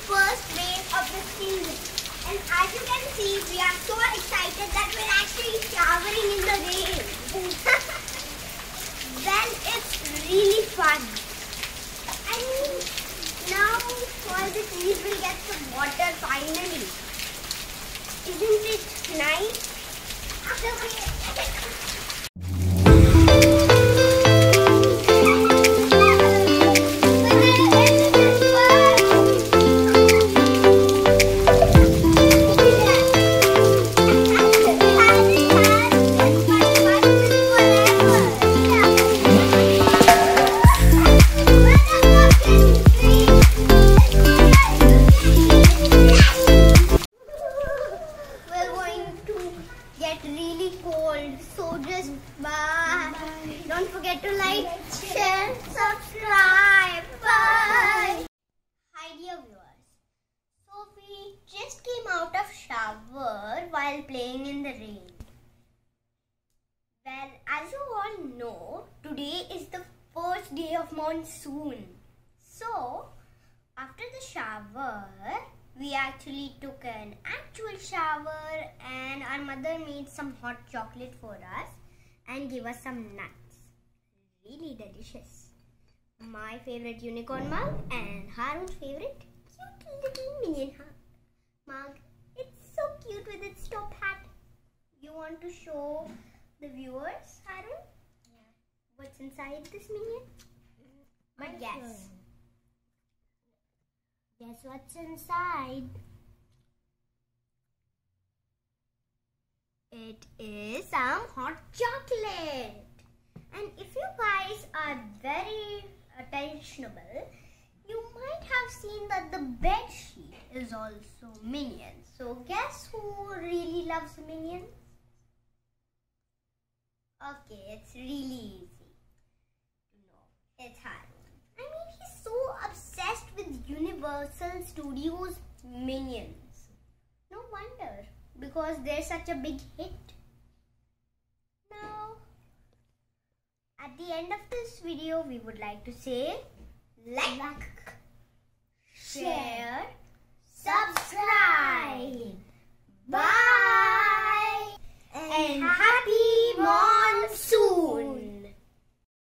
first wave of the season. And as you can see, we are so excited that we're actually showering in the rain. Well, it's really fun. I mean, now all the trees will get some water finally. Isn't it nice? Really cold, so just bye. Don't forget to like, share, subscribe. Bye. Hi dear viewers. Sophie just came out of shower while playing in the rain. Well, as you all know, today is the first day of monsoon. So, after the shower, we actually took an actual shower and our mother made some hot chocolate for us and gave us some nuts. Really delicious. My favorite unicorn mug and Harun's favorite cute little minion mug. It's so cute with its top hat. You want to show the viewers, Harun? Yeah. What's inside this minion? But yes. Guess what's inside? It is some hot chocolate. And if you guys are very attentionable, you might have seen that the bed sheet is also Minions. So guess who really loves Minions? Okay, it's really easy to know. It's Harun. I mean, he's so obsessed with Universal Studios Minions. No wonder, because they're such a big hit. Now, at the end of this video, we would like to say like,